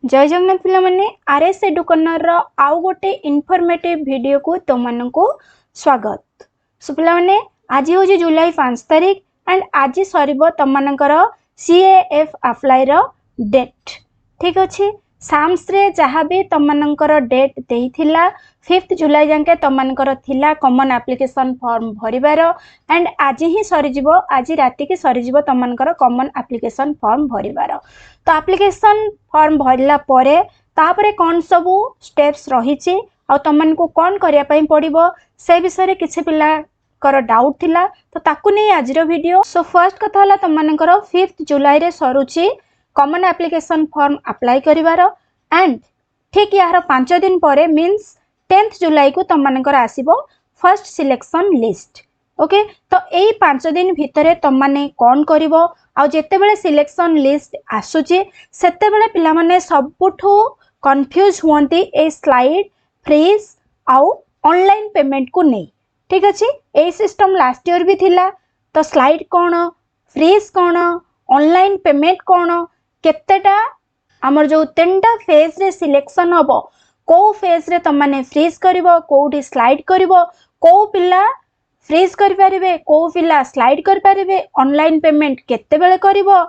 जय जगन्नाथ पिला माने आरएस एडुकर्नर रो आउ गोटे इनफॉर्मेटिव वीडियो को तुमको स्वागत। सो पिला माने आज हो जुलाई 5 तारीख एंड आज सरीबो तुमनकर सीएएफ अप्लाई रो डेट। ठीक अछि साम्स रे जहाँ भी तुमनकर डेट देइथिला 5 जुलाई जाके तुमनकर थिला कॉमन एप्लिकेशन फॉर्म भरिबार एंड आज ही सरीजिवो आज राति के सरीजिवो तुमनकर कॉमन एप्लिकेशन फॉर्म भरिबार। तो एप्लिकेशन फॉर्म भरला परे तापरे कौन सबू स्टेप्स रही आ तुम को कौन करिया पई पड़िबो से विषय किसी पिला कर डाउट थिला तो ताकू नहीं आज वीडियो। सो फर्स्ट कथा हला तुमनकर 5 जुलाई रे सरुची कॉमन एप्लिकेशन फॉर्म अप्लाई करिवार एंड ठीक यार 5 दिन परे मीन्स 10th जुलाई को तुमनकर आसीबो फर्स्ट सिलेक्शन लिस्ट। ओके तो यही 5 दिन भितर तुमने कौन करिवो आ जेतेबेले सिलेक्शन लिस्ट आसुची सेतेबेले पिला माने सबुठो कंफ्यूज हुंती ए स्लाइड फ्रीज आउ ऑनलाइन पेमेंट को नहीं। ठीक अछि ए सिस्टम लास्ट ईयर भी थिला तो स्लाइड कौन फ्रीज कौन ऑनलाइन पेमेंट कौन केतेटा हमर जो 3टा फेज रे सिलेक्शन हबो को फेज रे तुमने फ्रीज करिवो कोठी स्लाइड करिवो को पिला फ्रीज करि परिबे को पिला स्लाइड करि परिबे ऑनलाइन पेमेंट केते बेले करिवो।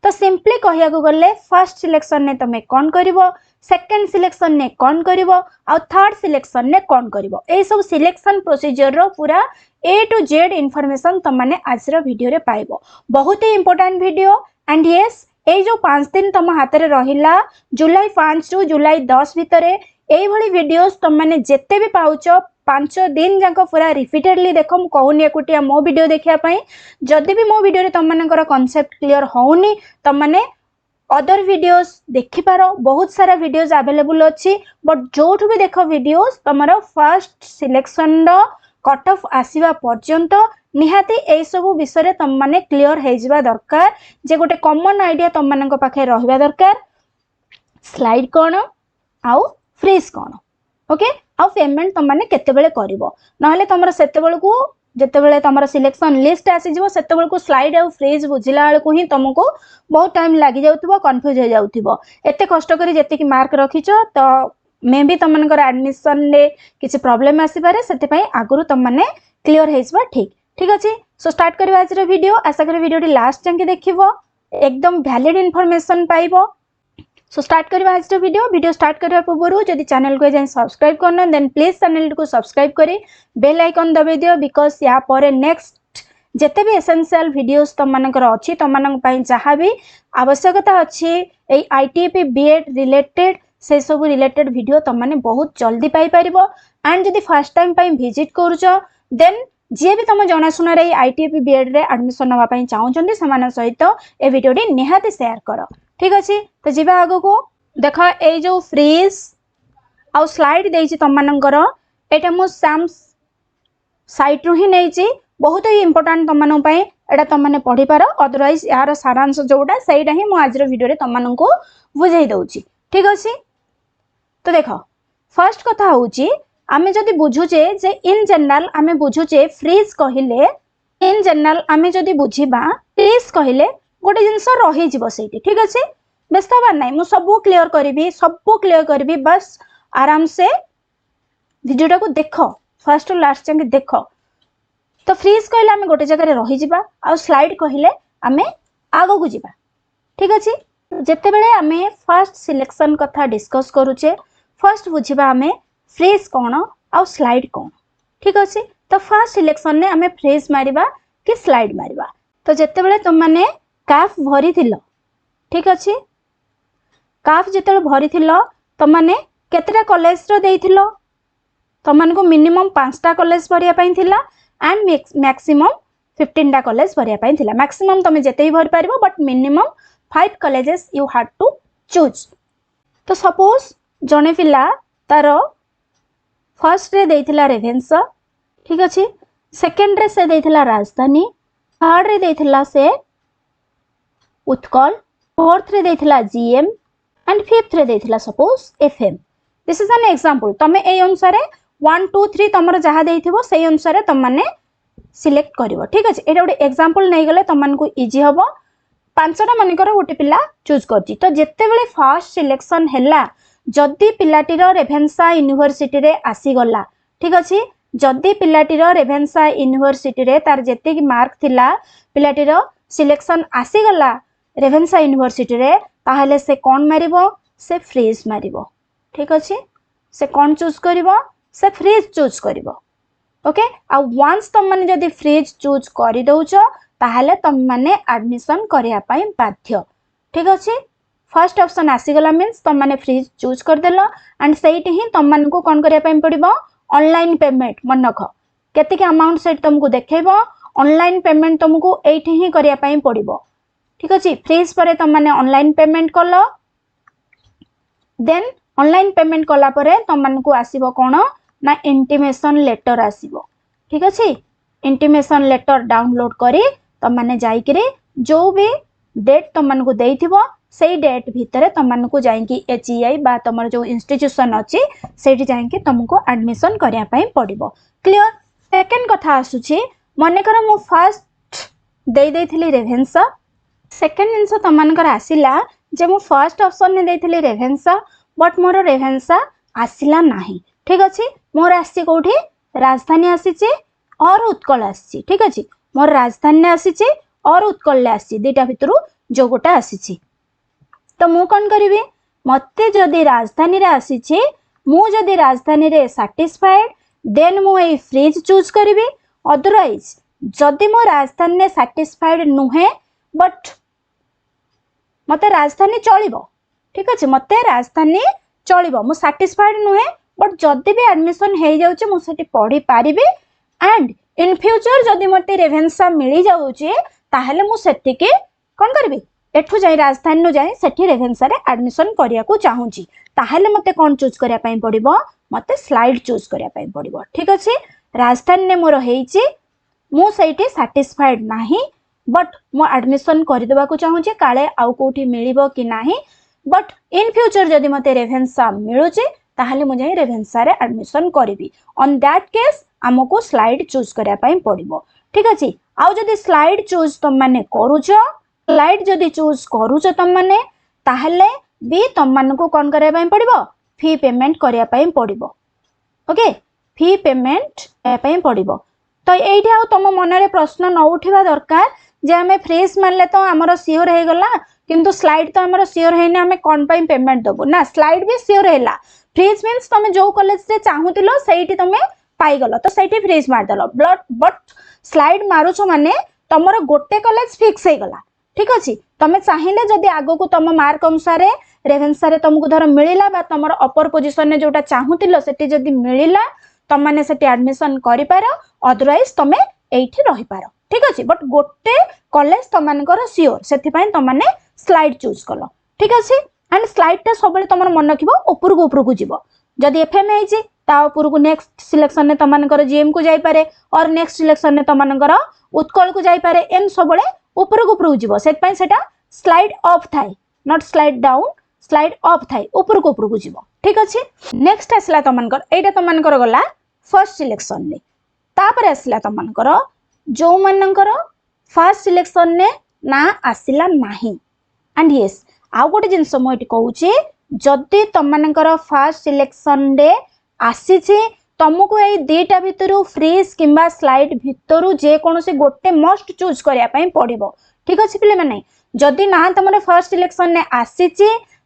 तो सिंपली कहिया को गले फर्स्ट सिलेक्शन ने तमे कोन करिवो सेकंड सिलेक्शन ने कोन करिवो आ थर्ड सिलेक्शन ने कोन करिवो ए सब सिलेक्शन प्रोसीजर रो पूरा ए टू जेड इंफॉर्मेशन तमने आज रो वीडियो रे पाइबो। बहुत ही इंपोर्टेंट वीडियो एंड यस ए जो 5 दिन तम हाथ रे रहिला जुलाई 5 रु जुलाई 10 भितरे एई भली वीडियोस तमने जेते भी पाउचो 5 दिन जाक पूरा रिपीटेडली देख मु कहूनी एकुटिया मो वीडियो देखिया पई जदि भी मो वीडियो रे तमनकर कांसेप्ट क्लियर होउनी तमने अदर वीडियोस देखि पारो। बहुत सारा वीडियोस अवेलेबल अछि बट जोठु भी देखो वीडियोस तमरो फर्स्ट सिलेक्शन रो कट ऑफ आसीबा पर्यंत निहाती ए सब विषय तुम माने क्लियर हो जावा दरकार जे गोटे कॉमन आइडिया तुम मानक पाखे रहिबा दरकार स्लाइड कौन आउ फ्रीज कौन। ओके आउ पेमेंट तुम माने केते बेले करिवो नहले तुमरा सेते बेले को जेते बेले तुमरा सिलेक्शन लिस्ट आसी जिवो सेते बेले को स्लाइड आउ फ्रीज बुझिला बेले को ही तुमको बहुत टाइम लागि जाउथबो कंफ्यूज हो जाउथबो एते कष्ट करी जेते की मार्क रखिचो तो मे भी तुमनकर एडमिशन रे किछि प्रॉब्लम आसी पारे सेते पई आगुरु तुम माने क्लियर हेजबा ठीक। ठीक अछि सो स्टार्ट करबा आज रो वीडियो आशा करी वीडियो टी लास्ट जाके देखिबो एकदम वैलिड इंफॉर्मेशन पाइबो। सो स्टार्ट करबा आज रो वीडियो स्टार्ट करबा पूर्व जदि चैनल को जाय सब्सक्राइब करना देन प्लीज चैनल को सब्सक्राइब करी बेल आइकन दबे दियो बिकॉज़ या परे नेक्स्ट जेते भी एसेंशियल वीडियोस तुम मानकर अछि तुम मानक पई जहां भी आवश्यकता अछि ए आईटीपी बीएड रिलेटेड से सब रिलेटेड वीडियो तुम माने बहुत जल्दी पाई परिबो एंड जदि फर्स्ट टाइम पई विजिट करूचो देन जे भी तुम जनाशुना रे आईटीपी बीएड रे एडमिशन नवा पई चाहउचंदी समान सहित ए वीडियो डी निहाती शेयर करो। ठीक अछि तो जीवा आगो को देख ए जो फ्रीज आ स्लाइड देछि तुम मानकर एटा मो साम्स साइट रु ही नेछि बहुत ही इंपोर्टेंट तुम मानन पई एटा तुम माने पढी पारो अदरवाइज यार सारांश जोटा सेटा ही मो आज रो वीडियो रे तुम मानन को बुझाई दउछि। ठीक अछि तो देख फर्स्ट कथा होछि आमे जदि बुझुचे जे इन जनरल आमे बुझुचे फ्रीज कहिले इन जनरल आमे जदि बुझिबा फ्रीज कहिले गोटे जिंस रही जिवो सेठी। ठीक अछि व्यस्त हबार नै मु सब क्लियर करबी बस आराम से वीडियोटा को देखो फर्स्ट टू लास्ट जाके देखो। तो फ्रीज कहिले आमे गोटे जगह रे रही जिबा आ स्लाइड कहिले आमे आगो को जिबा। ठीक अछि जेते बेले आमे फर्स्ट सिलेक्शन कथा डिस्कस करूचे फर्स्ट बुझिबा आमे फ्रीज कौन आ स्लाइड कौन। ठीक अछि तो फर्स्ट सिलेक्शन ने आमे फ्रीज मारिबा कि स्लाइड मारिबा। तो जेते बेले तुम माने काफ भरी थिलो ठीक अछि काफ जेते भरी थिलो तुम माने केतेटा कॉलेज रो देइथिलो तुम मान को मिनिमम 5टा कॉलेज भरिया पई थिला एंड मैक्सिमम 15टा कॉलेज भरिया पई थिला। मैक्सिमम तुम जेते ही भरि पारिबो but minimum 5 colleges you had to choose. तो सपोज जने पिला तारो फर्स्ट रे देइथिला रेभेन्सा ठीक अछि सेकंड रे से देइथिला राजधानी थर्ड रे देइथिला से उत्कल फोर्थ रे देइथिला जीएम एंड फिफ्थ रे देइथिला suppose FM. This is an example तमे ए अनुसार 1 2 3 तमरो जहा देइथिबो सेही अनुसार तम माने सिलेक्ट करिवो। ठीक अछि एटा गोटे एग्जांपल नै गले तम मान को इजी हबो पांचटा मनकर गोटे पिला चूज करछि तो जेते बेले फर्स्ट सिलेक्शन हैला जदि पिलाटीर रेभेन्सा यूनिवर्सिटी रे आसी गला ठीक अछि जदि पिलाटीर रेभेन्सा यूनिवर्सिटी रे तार जेते कि मार्क थिला पिलाटीर सिलेक्शन आसी गला रेभेन्सा यूनिवर्सिटी रे ताहले से कोन मारिबो से फ्रीज मारिबो ठीक अछि से कोन चूज करिवो से फ्रीज चूज करिवो ओके आ वंस तुम माने जदि फ्रीज चूज करि दउछो ताहले तुम माने एडमिशन करिया पई बाध्य ठीक अछि फर्स्ट ऑप्शन आसी गला मींस तुम माने फ्रीज चूज कर देलो एंड सेट ही तुम मान को कोन करिया पई पड़िबो ऑनलाइन पेमेंट मन रख केते के अमाउंट सेट तुमको देखैबो ऑनलाइन पेमेंट तुमको एठी ही करिया पई पड़िबो ठीक अछि फ्रीज परे तुम माने ऑनलाइन पेमेंट करलो देन ऑनलाइन पेमेंट कला परे तुम मान को आसीबो कोन ना इंटीमेशन लेटर आसीबो ठीक अछि इंटीमेशन लेटर डाउनलोड करी तुम माने जाई करे जो भी डेट तुम मान को देइथिबो सेई डेट भितरे तुम मान को जाई कि एचईआई बा तमर जो इंस्टीट्यूशन अछि सेठी जाई कि तुमको एडमिशन करिया पई पड़िबो क्लियर सेकंड कथा आसुची मने कर मु फर्स्ट देई देइथिली रेभेन्सा सेकंड इनसो तुम मान कर आसिला जे मु फर्स्ट ऑप्शन ने देइथिली रेभेन्सा बट मोर रेभेन्सा आसिला नाही ठीक अछि मोर आसी कोठी राजधानी आसीची और उत्कल आसीची ठीक अछि मोर राजधानी ने आसीची और उत्कल ले आसी दुटा भितरु जो गोटा आसीची तो मु कोन करिवि मते जदी राजधानी रे आसीची मु जदी राजधानी रे सैटिस्फाइड देन मु ए फ्रीज चूज करिवि अदरवाइज जदी मो राजधानी ने सैटिस्फाइड नुहे बट मते राजधानी चलिबो ठीक अछि मते राजधानी चलिबो मु सैटिस्फाइड नुहे बट जदि भी एडमिशन हो जाउचे मु सेठी पढ़ी पारिबे एंड इन फ्यूचर जदि मते रेभेन्सा मिली जाउचे ताहले मु सेठी के कोन करबी एठु जाई राजधानी नु जाई सेठी रेभेन्सा रे एडमिशन करिया को चाहूची ताहले मते कोन चूज करिया पई पड़िबो मते स्लाइड चूज करिया पई पड़िबो ठीक अछि राजधानी ने मोर हेइची मु सेठी सैटिस्फाइड नाही बट मु एडमिशन करि देबा को चाहूची काले आउ कोठी मिलिबो कि नाही बट इन फ्यूचर जदि मते रेभेन्सा मिलुचे ताहले मु जाई रेभेन्सा रे एडमिशन करिवि ऑन दैट केस हमको स्लाइड चूज करिया पई पड़िबो ठीक अछि आउ जदि स्लाइड चूज तुम माने करूछो स्लाइड जदि चूज करूछो तुम माने ताहले भी तुम मान को कोन करिया पई पड़िबो फी पेमेंट करिया पई पड़िबो ओके फी पेमेंट पई पड़िबो तो एठी आउ तुम मन रे प्रश्न न उठिबा दरकार जे हमें फ्रीज मानले तो हमर सियोर हे गला किंतु स्लाइड तो हमर सियोर हेने हमें कोन पई पेमेंट दबो ना स्लाइड भी सियोर हैला फ्रीज मीन्स तुम जो कॉलेज रे चाहूतिलो सेठी तुमे पाई गलो तो सेठी फ्रीज मार देलो बट स्लाइड मारुछो माने तमरो गोटे कॉलेज फिक्स हे गला ठीक अछि तमे चाहिले जदी आगो को तम मार्क अनुसार रेभेन्सा रे तुमको धर मिलिला बा तमरो अपर पोजीशन ने जोटा चाहूतिलो सेठी जदी मिलिला तम माने सेठी एडमिशन करि पारो अदरवाइज तमे एठी रहि पारो ठीक अछि बट गोटे कॉलेज तम मानकर सियोर सेठी पई तम माने स्लाइड चूज कलो ठीक अछि एंड स्लाइड टा सब बेले तमर मन रखिबो ऊपर को जीवो जदी एफएम हेछि ता ऊपर को नेक्स्ट सिलेक्शन ने तम मानकर जीएम को जाई पारे और नेक्स्ट सिलेक्शन ने तम मानकर उत्कल को जाई पारे एन सब बेले ऊपर को जीवो सेट पई सेटा स्लाइड अप थाई not slide down slide up थाई ऊपर को जीवो ठीक अछि नेक्स्ट आसला तम मानकर एटा तम मानकर गला फर्स्ट सिलेक्शन ने तापर आसला तम मानकर जो मानकर फर्स्ट सिलेक्शन ने ना आसिला नाही एंड यस आउ गोटे जिनस मुझे कहूँ जदि तुम मानकर फर्स्ट सिलेक्शन डे आसी तुमको ये दुटा भितर फ्रीज किंबा स्लाइड भितर जेकोसी गोटे मस्ट चूज करने पड़ो ठीक अच्छे पे मैंने जदि ना तुम फर्स्ट सिलेक्शन ने आसी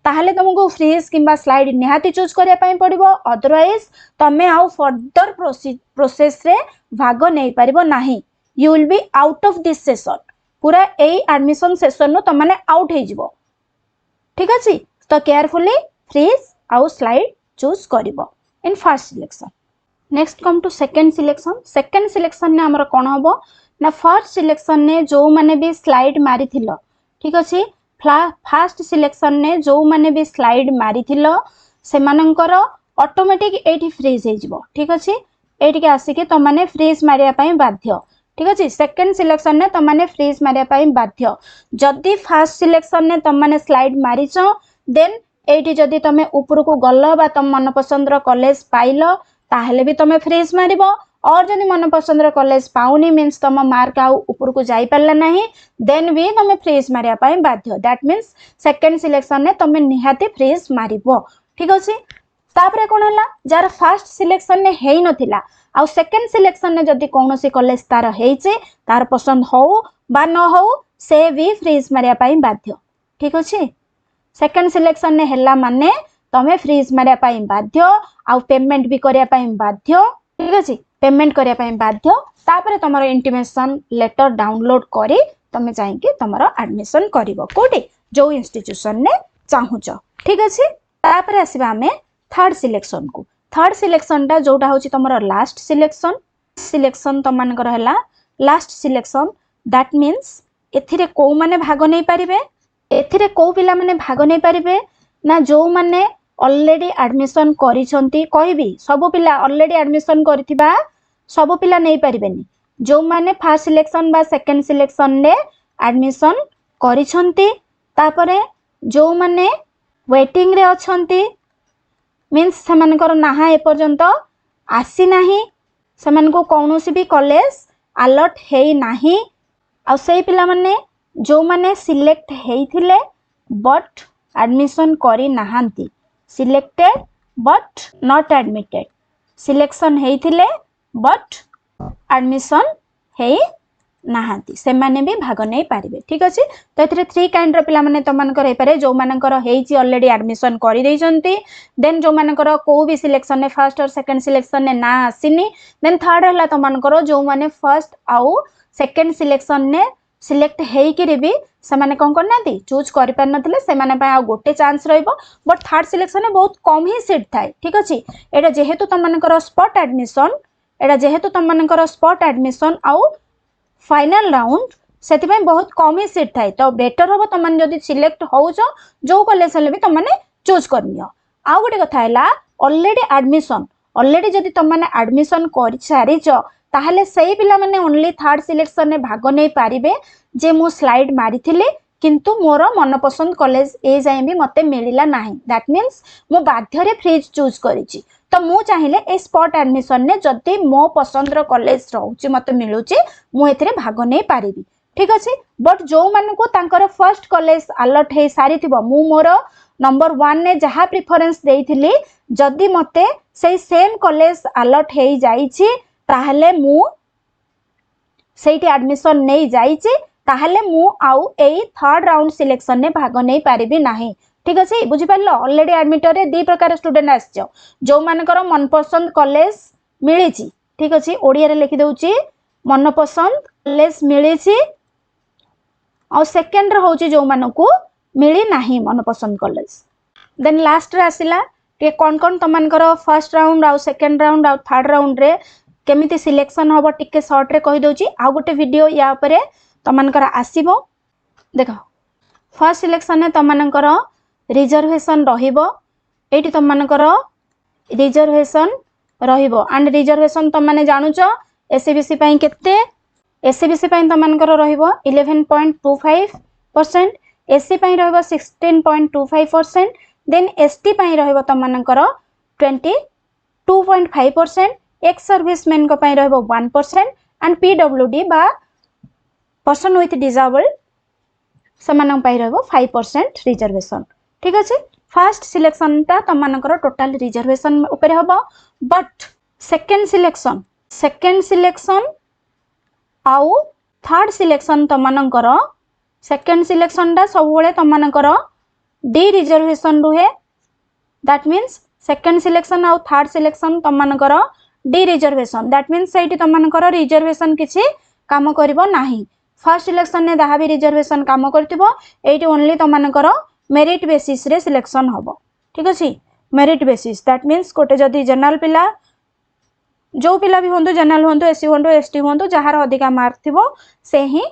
ताहले तुमको फ्रीज किंबा स्लाइड निहाती चूज करने पड़ो अदरवाइज तुम्हें आउ फर्दर प्रोसेस रे भाग नहीं पारिबो नाही you will be out of this session पूरा ए एडमिशन सेशन नु तुम आउट हो जिवो ठीक अछि तो केयरफुली फ्रीज आउ स्लाइड चूज करिवो in first selection next come to second selection ने हमर कोन हबो ना फर्स्ट सिलेक्शन ने जो माने भी स्लाइड मारी थिलो ठीक अछि फर्स्ट सिलेक्शन ने जो माने भी स्लाइड मारी थिलो से मानकर ऑटोमेटिक एठी फ्रीज हे जिवो ठीक अछि एठी के आसी के त माने फ्रीज मारिया पई बाध्य ठीक अछि सेकंड सिलेक्शन ने त माने फ्रीज मारिया पई बाध्य जदी फर्स्ट सिलेक्शन ने त माने स्लाइड मारिचो देन एठी जदी तमे ऊपर को गल्लो बा तम मन पसंद रो कॉलेज पाइलो ताहले भी तमे फ्रीज मारिबो और जदि मन पसंद कॉलेज पाउनी मीन्स तुम मार्क आउ ऊपर को जाई पारला नहीं देन भी तुम फ्रीज मारिया पाई बाध्य दैट मीन्स सेकंड सिलेक्शन ने तुम निहाती फ्रीज मारिबो ठीक अछि तापरे कोन हला जार फर्स्ट सिलेक्शन ने हेई नथिला आ सेकंड सिलेक्शन ने जदि कोनोसी कॉलेज तार हेइचे तार पसंद हो बा न हो से भी फ्रीज मारिया पाई बाध्य ठीक अछि सेकंड सिलेक्शन ने हेला माने तमे फ्रीज मारिया पाई बाध्य आ पेमेंट भी करिया पाई बाध्य ठीक अछि पेमेंट करिया पाई बाध्य तापरे तमरो इंटिमेशन लेटर डाउनलोड करी तमे जाई कि तमरो एडमिशन करिवो कोठी जो इंस्टीट्यूशन ने चाहुचो ठीक अछि तापरे आसीबा हमें थर्ड सिलेक्शन को थर्ड सिलेक्शन टा जोटा होची तमरो लास्ट सिलेक्शन तम मानकर हला लास्ट सिलेक्शन दैट मीन्स एथिरे को माने भाग नै परिबे एथिरे को पिला माने भाग नै परिबे ना जो माने ऑलरेडी एडमिशन करिसंती कहबी सब पिला ऑलरेडी एडमिशन करथिबा सब पिला नै परिबेनी जो माने फर्स्ट सिलेक्शन बा सेकंड सिलेक्शन ने एडमिशन करिसंती तापरे जो माने वेटिंग रे अछंती मीन्स सेमानकर नाहा ए पर्यंत आसी नाही सेमानको कौनसी भी कॉलेज अलर्ट हेई नाही आ सेई पिला माने जो माने सिलेक्ट हेइथिले बट एडमिशन करी नाहांती selected but not admitted selection हेइथिले बट एडमिशन हेई नाहांती से माने भी भाग नै पारिबे ठीक अछि तो एथरे थ्री काइंड रो पिला माने तमानकर हे पारे जो मानकर हेइची ऑलरेडी एडमिशन करि दैचंती देन जो मानकर को भी सिलेक्शन ने फर्स्ट और सेकंड सिलेक्शन ने ना आसीनी देन थर्ड हला तमानकर जो माने फर्स्ट आउ सेकंड सिलेक्शन ने सिलेक्ट हेई कि भी से माने कोन करनाती चूज करि पार नथिले से माने आ गोटे चांस रहइबो बट थर्ड सिलेक्शन ने बहुत कम ही सीट थाए ठीक अछि एटा जेहेतु तमानकर स्पॉट एडमिशन एटा जेहेतु तमानकर स्पॉट एडमिशन आउ फाइनल राउंड से बहुत कम ही सीट थाए तो बेटर हम तुम जब सिलेक्ट हो जो कॉलेज भी तुमने चूज करनी आउ गोटे कथा है ऑलरेडी एडमिशन ऑलरेडी जब तुमने एडमिशन कर सारी ताहले सही पिला माने ओनली थर्ड सिलेक्शन ने भाग नहीं पारिबे जे मु स्लाइड मारी किंतु मोर मन पसंद कॉलेज ए जाए भी मते मिलिला नाही दैट मीन्स मु बाध्य रे फ्रीज चूज करिछि तो मु चाहिले ए स्पॉट एडमिशन ने जदी मो पसंद रो कॉलेज रहउछि मते मिलुछि मु एथिरे भाग नै पारिबी ठीक अछि बट जो मानु को तांकर फर्स्ट कॉलेज अलर्ट हे सारी थिबो मु मोर नंबर 1 ने जहा प्रेफरेंस देइथिली जदी मते सेई सेम कॉलेज अलर्ट हे जाईछि ताहले मु सेइटी एडमिशन नै जाईछि ताहले मु आउ एई थर्ड राउंड सिलेक्शन ने भाग नै पारिबी नाही ठीक अछि बुझि पारलो ऑलरेडी एडमिटर रे दी प्रकार स्टूडेंट आछो जो मानकर मनपसंद कॉलेज मिलिछि ठीक अछि ओडिया रे लिखि दउछि मनपसंद कॉलेज मिलिछि और सेकंड रे होछि जो मानको मिली नाही मनपसंद कॉलेज देन लास्ट रे आसिला के कोन तमानकर फर्स्ट राउंड और सेकंड राउंड और थर्ड राउंड रे केमिति सिलेक्शन होबो टिके शॉर्ट रे कहि दउछि आ गोटे वीडियो या परे तमानकर आसीबो देखो फर्स्ट सिलेक्शन ने तमानकर रिजर्वेशन रहिबो एटी तमानकर रिजर्वेशन रहिबो एंड रिजर्वेशन तम माने जानुचो एससीबीसी पई केते एससीबीसी पई तमानकर रहिबो 11.25% एससी पई रहिबो 16.25% देन एसटी पई रहिबो तमानकर 22.5% एक्स सर्विसमैन को पई रहिबो 1% एंड पीडब्ल्यूडी बा पर्सन विथ डिसेबल समान पई रहिबो 5% रिजर्वेशन ठीक अछि फर्स्ट सिलेक्शन ता तमानकर टोटल रिजर्वेशन ऊपर हबो बट सेकंड सिलेक्शन आउ थर्ड सिलेक्शन तमानकर सेकंड सिलेक्शन ता सब बेले तमानकर डी रिजर्वेशन रुहे दैट मीन्स सेकंड सिलेक्शन आउ थर्ड सिलेक्शन तमानकर डी रिजर्वेशन दैट मीन्स सेठी तमानकर रिजर्वेशन किछि काम करबो नाही फर्स्ट सिलेक्शन ने जहाँ भी रिजर्वेशन काम करथिबो एठी ओनली तमानकर मेरिट बेसिस रे सिलेक्शन होबो ठीक अछि मेरिट बेसिस दैट मीन्स कोटे जदी जनरल पिला जो पिला भी होंदो जनरल होंदो एससी होंदो एसटी होंदो जहार अधिका मार्क थिबो से ही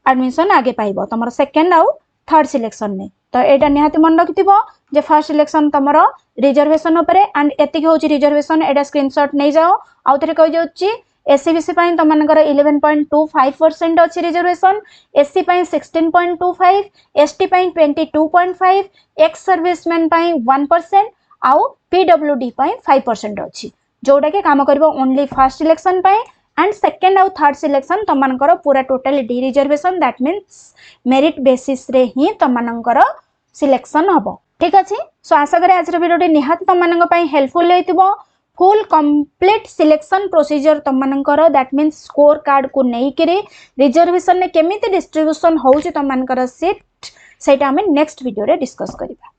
एडमिशन आगे पाइबो तमरो सेकंड आउ थर्ड सिलेक्शन ने तो एटा निहाती मन रखिथिबो जे फर्स्ट सिलेक्शन तमरो रिजर्वेशन ऊपर एंड एतिक होची रिजर्वेशन एटा स्क्रीनशॉट नै जाओ आउ तरे कहि जाउची एससीबीसी पई तमनकर 11.25% अछि रिजर्वेशन एससी पई 16.25 एसटी पई 22.5 एक्स सर्विसमैन पई 1% आउ पीडब्ल्यूडी पई 5% अछि जोटा कि काम करिवो ओनली फर्स्ट सिलेक्शन पाए एंड सेकंड आउ थर्ड सिलेक्शन तमनकर पूरा totally D reservation that means merit basis रे ही तमनकर सिलेक्शन हबो ठीक अछि सो आशा करे आज वीडियो निहात तमनक पई हेल्पफुल हेतिबो फुल कंप्लीट सिलेक्शन प्रोसीजर तमनकर दैट मीन्स स्कोर कार्ड को नहीं करे रिजर्वेशन ने केमिति डिस्ट्रीब्यूशन होउची तमनकर सीट सेटा हमें नेक्स्ट वीडियो रे डिस्कस करिबा।